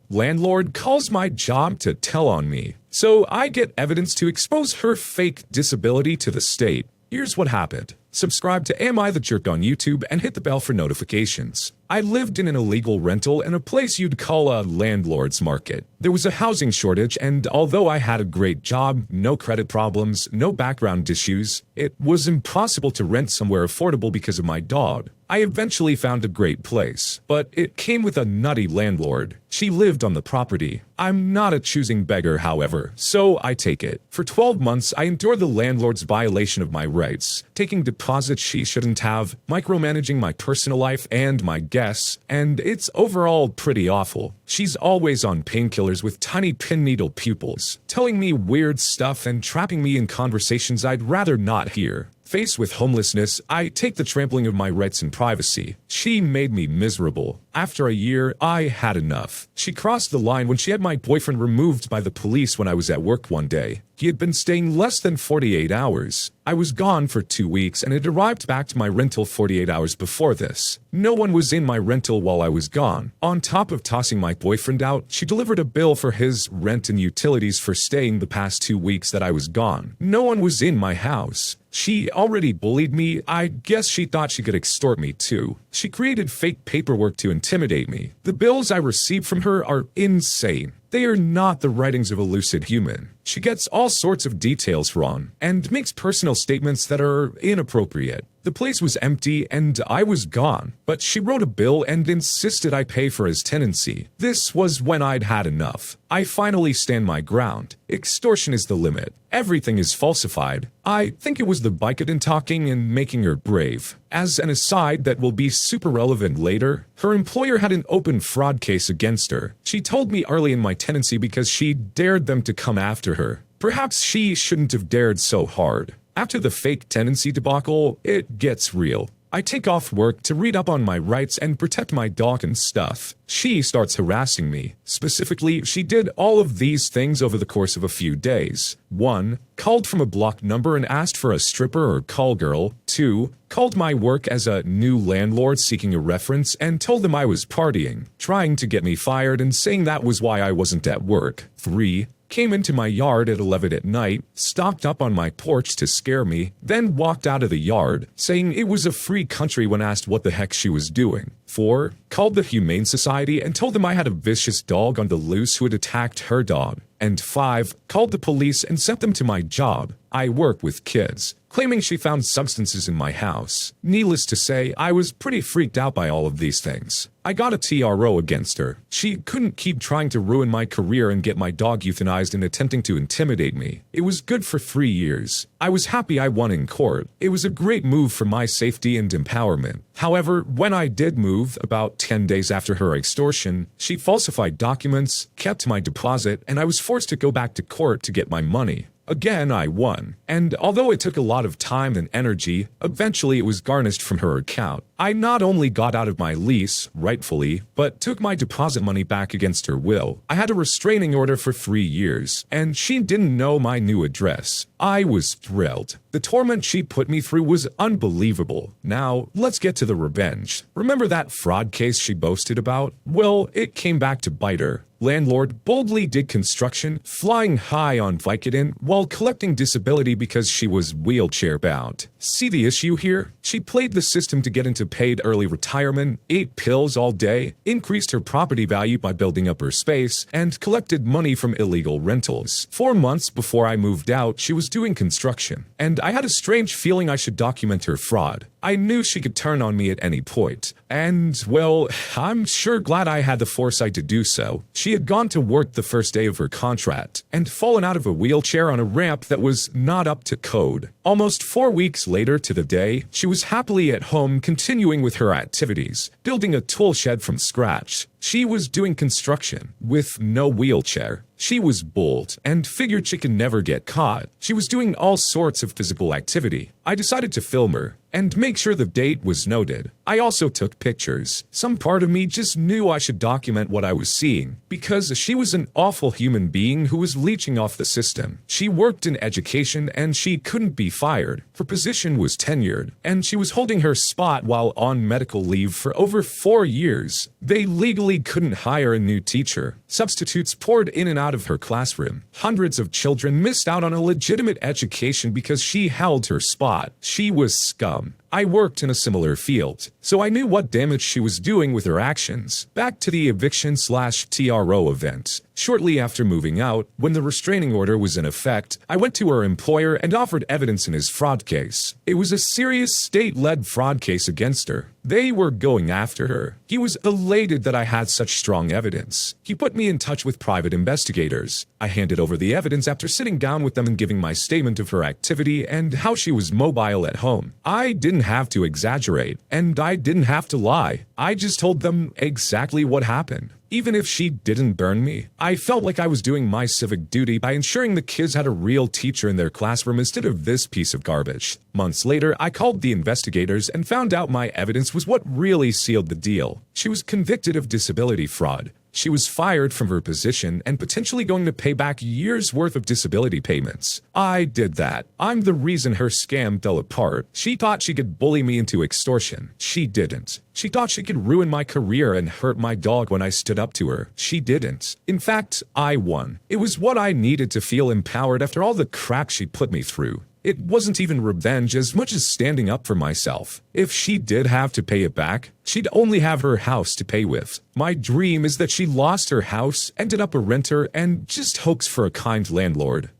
Landlord calls my job to tell on me, so I get evidence to expose her fake disability to the state. Here's what happened. Subscribe to Am I the Jerk on YouTube and hit the bell for notifications. I lived in an illegal rental in a place you'd call a landlord's market. There was a housing shortage, and although I had a great job, no credit problems, no background issues, it was impossible to rent somewhere affordable because of my dog. I eventually found a great place, but it came with a nutty landlord. She lived on the property. I'm not a choosing beggar, however, so I take it. For 12 months, I endured the landlord's violation of my rights, taking deposits she shouldn't have, micromanaging my personal life and my guests, and it's overall pretty awful. She's always on painkillers with tiny pin needle pupils, telling me weird stuff and trapping me in conversations I'd rather not hear. Faced with homelessness, I take the trampling of my rights and privacy. She made me miserable. After a year, I had enough. She crossed the line when she had my boyfriend removed by the police when I was at work one day. He had been staying less than 48 hours. I was gone for 2 weeks and had arrived back to my rental 48 hours before this. No one was in my rental while I was gone. On top of tossing my boyfriend out, she delivered a bill for his rent and utilities for staying the past 2 weeks that I was gone. No one was in my house. She already bullied me. I guess she thought she could extort me too. She created fake paperwork to intimidate me. The bills I received from her are insane. They are not the writings of a lucid human. She gets all sorts of details wrong and makes personal statements that are inappropriate. The place was empty and I was gone, but she wrote a bill and insisted I pay for his tenancy. This was when I'd had enough. I finally stand my ground. Extortion is the limit. Everything is falsified. I think it was the Vicodin talking and making her brave. As an aside that will be super relevant later, her employer had an open fraud case against her. She told me early in my tenancy because she dared them to come after her. Perhaps she shouldn't have dared so hard. After the fake tenancy debacle, it gets real. I take off work to read up on my rights and protect my dog and stuff. She starts harassing me. Specifically, she did all of these things over the course of a few days. 1. Called from a blocked number and asked for a stripper or call girl. 2. Called my work as a new landlord seeking a reference and told them I was partying, trying to get me fired and saying that was why I wasn't at work. 3. Came into my yard at 11 at night, stocked up on my porch to scare me, then walked out of the yard, saying it was a free country when asked what the heck she was doing. 4. Called the Humane Society and told them I had a vicious dog on the loose who had attacked her dog. And 5. Called the police and sent them to my job. I work with kids, claiming she found substances in my house. Needless to say, I was pretty freaked out by all of these things. I got a TRO against her. She couldn't keep trying to ruin my career and get my dog euthanized and attempting to intimidate me. It was good for 3 years. I was happy I won in court. It was a great move for my safety and empowerment. However, when I did move, about 10 days after her extortion, she falsified documents, kept my deposit, and I was forced to go back to court to get my money. Again, I won, and although it took a lot of time and energy, eventually it was garnished from her account. I not only got out of my lease, rightfully, but took my deposit money back against her will. I had a restraining order for 3 years, and she didn't know my new address. I was thrilled. The torment she put me through was unbelievable. Now, let's get to the revenge. Remember that fraud case she boasted about? Well, it came back to bite her. Landlord boldly did construction, flying high on Vicodin, while collecting disability because she was wheelchair-bound. See the issue here? She played the system to get into paid early retirement, ate pills all day, increased her property value by building up her space, and collected money from illegal rentals. 4 months before I moved out, she was doing construction, and I had a strange feeling I should document her fraud. I knew she could turn on me at any point. And, well, I'm sure glad I had the foresight to do so. She had gone to work the first day of her contract and fallen out of a wheelchair on a ramp that was not up to code. Almost 4 weeks later to the day, she was happily at home continuing with her activities, building a tool shed from scratch. She was doing construction with no wheelchair. She was bold and figured she could never get caught. She was doing all sorts of physical activity. I decided to film her and make sure the date was noted. I also took pictures. Some part of me just knew I should document what I was seeing because she was an awful human being who was leeching off the system. She worked in education and she couldn't be fired. Her position was tenured and she was holding her spot while on medical leave for over 4 years. They legally simply couldn't hire a new teacher. Substitutes poured in and out of her classroom. Hundreds of children missed out on a legitimate education because she held her spot. She was scum. I worked in a similar field, so I knew what damage she was doing with her actions. Back to the eviction/TRO event. Shortly after moving out, when the restraining order was in effect, I went to her employer and offered evidence in his fraud case. It was a serious state-led fraud case against her. They were going after her. He was elated that I had such strong evidence. He put me in touch with private investigators. I handed over the evidence after sitting down with them and giving my statement of her activity and how she was mobile at home. I didn't have to exaggerate, and I didn't have to lie. I just told them exactly what happened. Even if she didn't burn me, I felt like I was doing my civic duty by ensuring the kids had a real teacher in their classroom instead of this piece of garbage. Months later, I called the investigators and found out my evidence was what really sealed the deal. She was convicted of disability fraud. She was fired from her position and potentially going to pay back years' worth of disability payments. I did that. I'm the reason her scam fell apart. She thought she could bully me into extortion. She didn't. She thought she could ruin my career and hurt my dog when I stood up to her. She didn't. In fact, I won. It was what I needed to feel empowered after all the crap she put me through. It wasn't even revenge as much as standing up for myself. If she did have to pay it back, she'd only have her house to pay with. My dream is that she lost her house, ended up a renter, and just hopes for a kind landlord.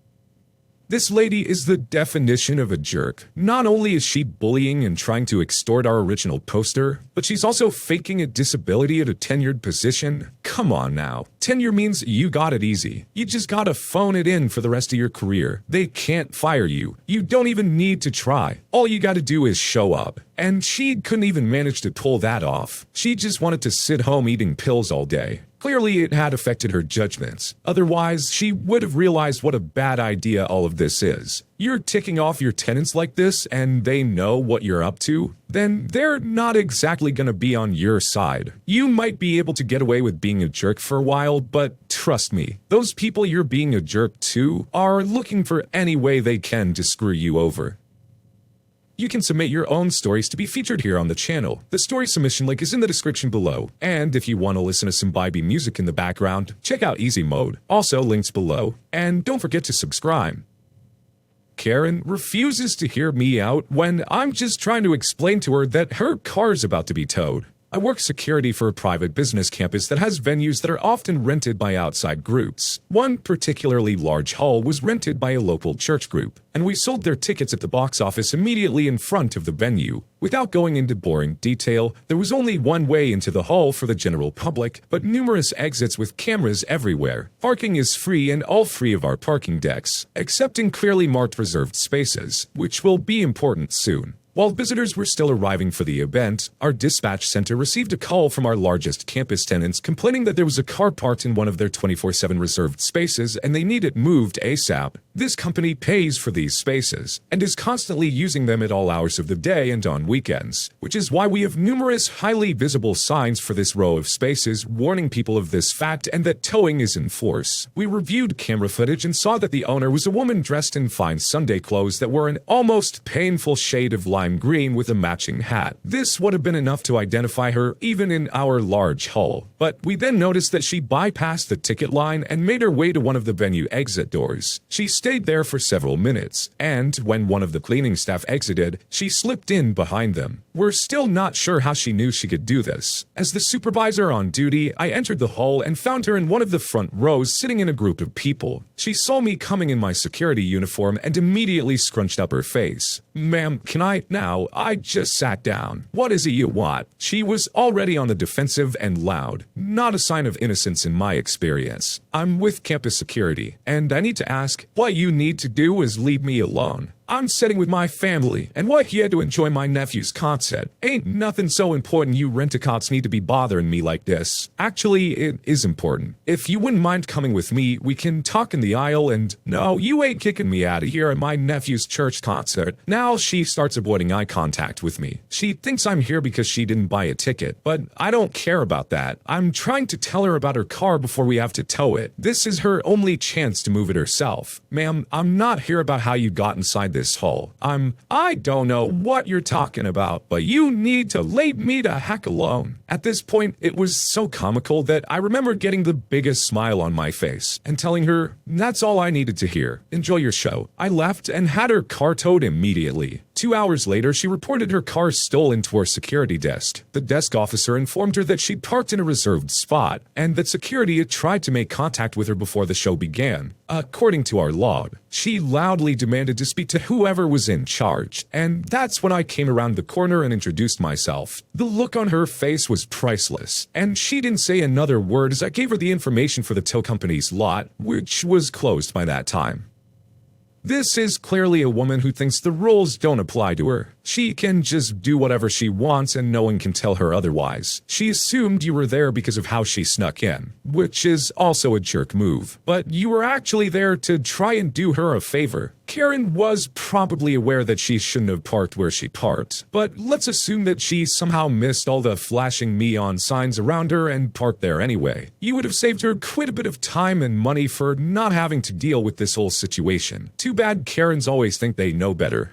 This lady is the definition of a jerk. Not only is she bullying and trying to extort our original poster, but she's also faking a disability at a tenured position. Come on now. Tenure means you got it easy. You just gotta phone it in for the rest of your career. They can't fire you. You don't even need to try. All you gotta do is show up. And she couldn't even manage to pull that off. She just wanted to sit home eating pills all day. Clearly, it had affected her judgments. Otherwise, she would have realized what a bad idea all of this is. You're ticking off your tenants like this, and they know what you're up to, then they're not exactly gonna be on your side. You might be able to get away with being a jerk for a while, but trust me, those people you're being a jerk to are looking for any way they can to screw you over. You can submit your own stories to be featured here on the channel. The story submission link is in the description below. And if you want to listen to some Biby music in the background, check out Easy Mode. Also links below. And don't forget to subscribe. Karen refuses to hear me out when I'm just trying to explain to her that her car's about to be towed. I work security for a private business campus that has venues that are often rented by outside groups. One particularly large hall was rented by a local church group, and we sold their tickets at the box office immediately in front of the venue. Without going into boring detail, there was only one way into the hall for the general public, but numerous exits with cameras everywhere. Parking is free in all three of our parking decks, except in clearly marked reserved spaces, which will be important soon. While visitors were still arriving for the event, our dispatch center received a call from our largest campus tenants complaining that there was a car parked in one of their 24/7 reserved spaces and they need it moved ASAP. This company pays for these spaces and is constantly using them at all hours of the day and on weekends, which is why we have numerous highly visible signs for this row of spaces warning people of this fact and that towing is in force. We reviewed camera footage and saw that the owner was a woman dressed in fine Sunday clothes that were an almost painful shade of lime green with a matching hat. This would have been enough to identify her even in our large hall. But we then noticed that she bypassed the ticket line and made her way to one of the venue exit doors. She stayed there for several minutes, and when one of the cleaning staff exited, she slipped in behind them. We're still not sure how she knew she could do this. As the supervisor on duty, I entered the hall and found her in one of the front rows sitting in a group of people. She saw me coming in my security uniform and immediately scrunched up her face. "Ma'am, can I now? I just sat down. What is it you want?" She was already on the defensive and loud. Not a sign of innocence in my experience. "I'm with campus security, and I need to ask, what you need to do is leave me alone. I'm sitting with my family, and we're here to enjoy my nephew's concert. Ain't nothing so important you rent-a-cots need to be bothering me like this. Actually, it is important. If you wouldn't mind coming with me, we can talk in the aisle and— No, you ain't kicking me out of here at my nephew's church concert." Now she starts avoiding eye contact with me. She thinks I'm here because she didn't buy a ticket, but I don't care about that. I'm trying to tell her about her car before we have to tow it. This is her only chance to move it herself. "Ma'am, I'm not here about how you got inside this hall. I don't know what you're talking about, but you need to leave me the heck alone. At this point, it was so comical that I remember getting the biggest smile on my face and telling her, that's all I needed to hear. Enjoy your show. I left and had her car towed immediately. 2 hours later, she reported her car stolen to our security desk. The desk officer informed her that she parked in a reserved spot and that security had tried to make contact with her before the show began. According to our log, she loudly demanded to speak to whoever was in charge, and that's when I came around the corner and introduced myself. The look on her face was priceless, and she didn't say another word as I gave her the information for the tow company's lot, which was closed by that time. This is clearly a woman who thinks the rules don't apply to her. She can just do whatever she wants and no one can tell her otherwise. She assumed you were there because of how she snuck in, which is also a jerk move. But you were actually there to try and do her a favor. Karen was probably aware that she shouldn't have parked where she parked, but let's assume that she somehow missed all the flashing me on signs around her and parked there anyway. You would have saved her quite a bit of time and money for not having to deal with this whole situation. Too bad Karens always think they know better.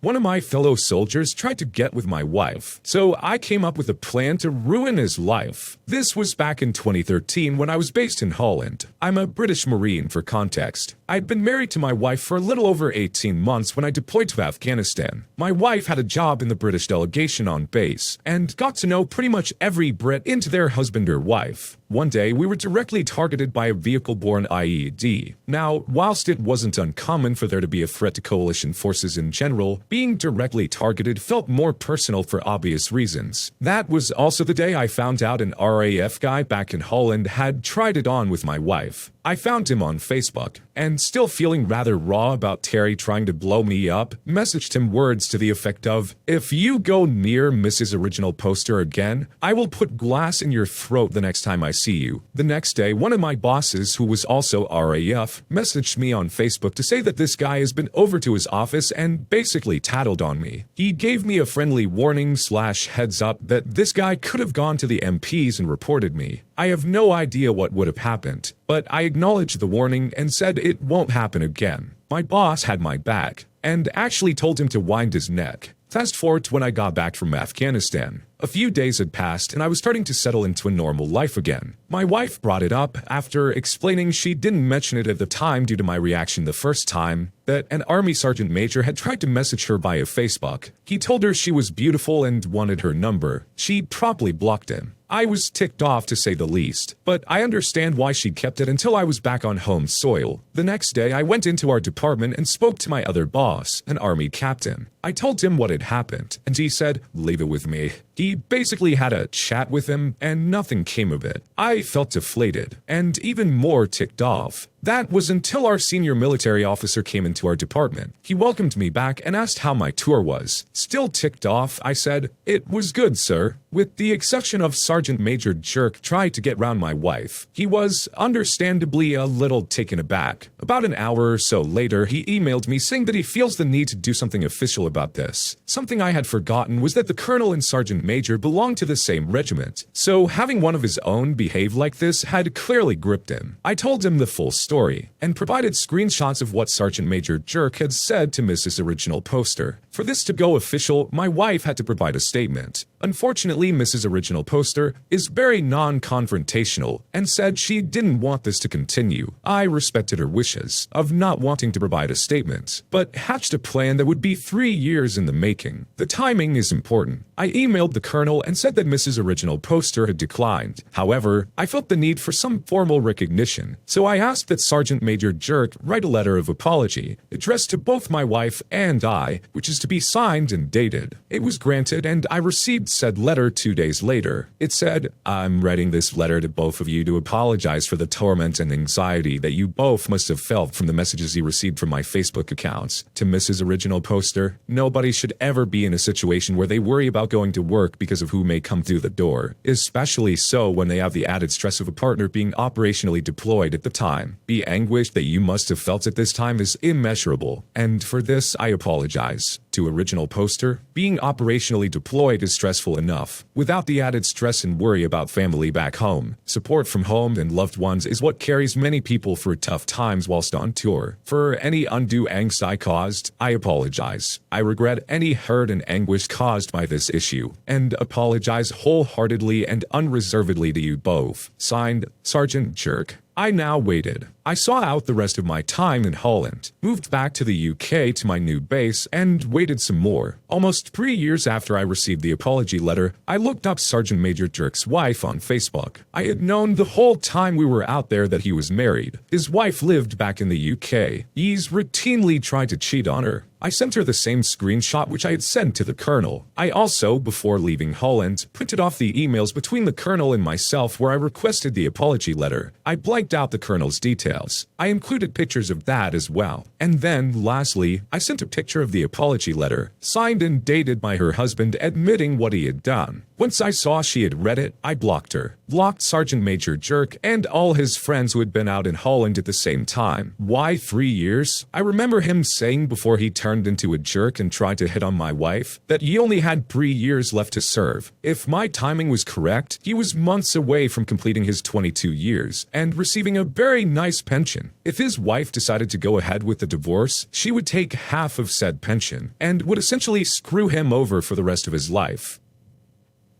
One of my fellow soldiers tried to get with my wife, so I came up with a plan to ruin his life. This was back in 2013 when I was based in Holland. I'm a British Marine for context. I'd been married to my wife for a little over 18 months when I deployed to Afghanistan. My wife had a job in the British delegation on base and got to know pretty much every Brit into their husband or wife. One day, we were directly targeted by a vehicle-borne IED. Now, whilst it wasn't uncommon for there to be a threat to coalition forces in general, being directly targeted felt more personal for obvious reasons. That was also the day I found out an RAF guy back in Holland had tried it on with my wife. I found him on Facebook, and still feeling rather raw about Terry trying to blow me up, messaged him words to the effect of, "If you go near Mrs. Original Poster again, I will put glass in your throat the next time I see you." The next day, one of my bosses, who was also RAF, messaged me on Facebook to say that this guy has been over to his office and basically tattled on me. He gave me a friendly warning / heads up that this guy could have gone to the MPs and reported me. I have no idea what would have happened, but I acknowledged the warning and said it won't happen again. My boss had my back, and actually told him to wind his neck. Fast forward to when I got back from Afghanistan. A few days had passed and I was starting to settle into a normal life again. My wife brought it up after explaining she didn't mention it at the time due to my reaction the first time, that an Army Sergeant Major had tried to message her via Facebook. He told her she was beautiful and wanted her number. She promptly blocked him. I was ticked off to say the least, but I understand why she kept it until I was back on home soil. The next day, I went into our department and spoke to my other boss, an Army captain. I told him what had happened, and he said, "Leave it with me." He basically had a chat with him, and nothing came of it. I felt deflated, and even more ticked off. That was until our senior military officer came into our department. He welcomed me back and asked how my tour was. Still ticked off, I said, "It was good, sir." With the exception of Sergeant Major Jerk tried to get round my wife. He was understandably a little taken aback. About an hour or so later, he emailed me saying that he feels the need to do something official about this. Something I had forgotten was that the Colonel and Sergeant Major belonged to the same regiment, so having one of his own behave like this had clearly gripped him. I told him the full story, and provided screenshots of what Sergeant Major Jerk had said to Mrs. Original Poster. For this to go official, my wife had to provide a statement. Unfortunately, Mrs. Original Poster is very non-confrontational and said she didn't want this to continue. I respected her wishes of not wanting to provide a statement, but hatched a plan that would be 3 years in the making. The timing is important. I emailed the Colonel and said that Mrs. Original Poster had declined. However, I felt the need for some formal recognition, so I asked that Sergeant Major Jerk write a letter of apology, addressed to both my wife and I, which is to be signed and dated. It was granted, and I received said letter 2 days later. It said, "I'm writing this letter to both of you to apologize for the torment and anxiety that you both must have felt from the messages you received from my Facebook accounts. To Mrs. Original Poster, nobody should ever be in a situation where they worry about going to work because of who may come through the door, especially so when they have the added stress of a partner being operationally deployed at the time. The anguish that you must have felt at this time is immeasurable, and for this I apologize. to original poster, being operationally deployed is stressful enough, without the added stress and worry about family back home. Support from home and loved ones is what carries many people through tough times whilst on tour. For any undue angst I caused, I apologize. I regret any hurt and anguish caused by this issue, and apologize wholeheartedly and unreservedly to you both. Signed, Sergeant Jerk. I now waited. I saw out the rest of my time in Holland, moved back to the UK to my new base, and waited some more. Almost 3 years after I received the apology letter, I looked up Sergeant Major Jerk's wife on Facebook. I had known the whole time we were out there that he was married. His wife lived back in the UK. He's routinely tried to cheat on her. I sent her the same screenshot which I had sent to the colonel. I also, before leaving Holland, printed off the emails between the colonel and myself where I requested the apology letter. I blanked out the colonel's details. I included pictures of that as well. And then, lastly, I sent a picture of the apology letter, signed and dated by her husband admitting what he had done. Once I saw she had read it, I blocked her. Blocked Sergeant Major Jerk and all his friends who had been out in Holland at the same time. Why 3 years? I remember him saying before he turned into a jerk and tried to hit on my wife, that he only had 3 years left to serve. If my timing was correct, he was months away from completing his 22 years and receiving a very nice pension. If his wife decided to go ahead with the divorce, she would take half of said pension and would essentially screw him over for the rest of his life.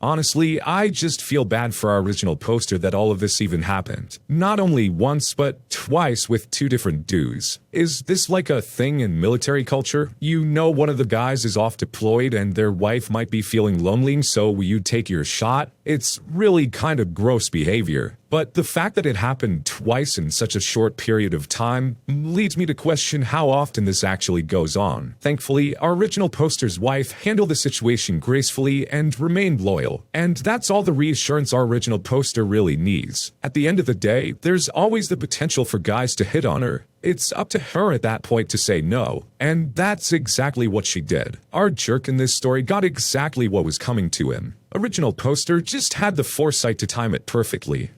Honestly, I just feel bad for our original poster that all of this even happened. Not only once, but twice with 2 different dudes. Is this like a thing in military culture? You know one of the guys is off deployed and their wife might be feeling lonely, so you take your shot? It's really kind of gross behavior. But the fact that it happened twice in such a short period of time leads me to question how often this actually goes on. Thankfully, our original poster's wife handled the situation gracefully and remained loyal. And that's all the reassurance our original poster really needs. At the end of the day, there's always the potential for guys to hit on her. It's up to her at that point to say no, and that's exactly what she did. Our jerk in this story got exactly what was coming to him. Original poster just had the foresight to time it perfectly.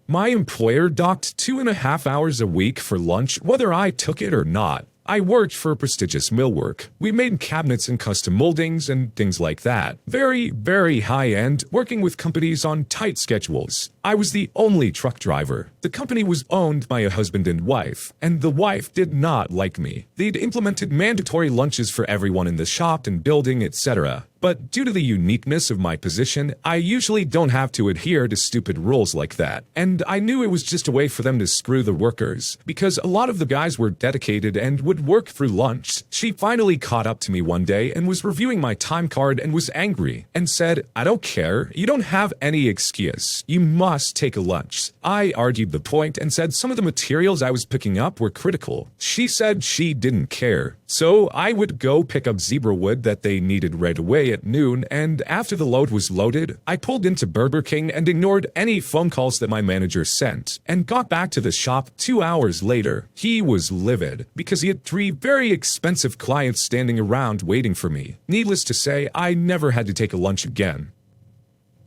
My employer docked 2.5 hours a week for lunch whether I took it or not. I worked for prestigious millwork. We made cabinets and custom moldings and things like that. Very, very high-end, working with companies on tight schedules. I was the only truck driver. The company was owned by a husband and wife, and the wife did not like me. They'd implemented mandatory lunches for everyone in the shop and building, etc. But due to the uniqueness of my position, I usually don't have to adhere to stupid rules like that. And I knew it was just a way for them to screw the workers, because a lot of the guys were dedicated and would work through lunch. She finally caught up to me one day and was reviewing my time card and was angry and said, "I don't care. You don't have any excuse. You must take a lunch." I argued the point and said some of the materials I was picking up were critical. She said she didn't care. So I would go pick up zebra wood that they needed right away at noon, and after the load was loaded, I pulled into Burger King and ignored any phone calls that my manager sent, and got back to the shop 2 hours later. He was livid, because he had 3 very expensive clients standing around waiting for me. Needless to say, I never had to take a lunch again.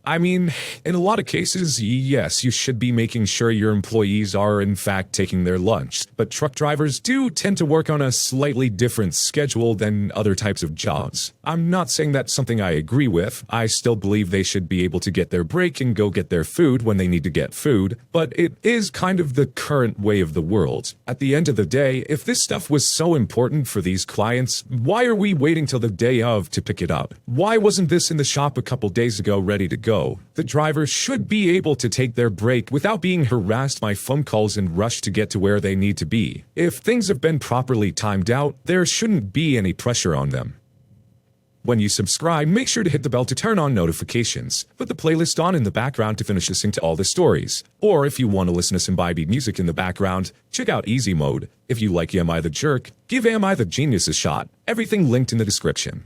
I mean, in a lot of cases, yes, you should be making sure your employees are in fact taking their lunch, but truck drivers do tend to work on a slightly different schedule than other types of jobs. I'm not saying that's something I agree with. I still believe they should be able to get their break and go get their food when they need to get food, but it is kind of the current way of the world. At the end of the day, if this stuff was so important for these clients, why are we waiting till the day of to pick it up? Why wasn't this in the shop a couple days ago ready to go? The driver should be able to take their break without being harassed by phone calls and rushed to get to where they need to be. If things have been properly timed out, there shouldn't be any pressure on them. When you subscribe, make sure to hit the bell to turn on notifications. Put the playlist on in the background to finish listening to all the stories. Or if you want to listen to some vibey music in the background, check out Easy Mode. If you like Am I the Jerk, give Am I the Genius a shot. Everything linked in the description.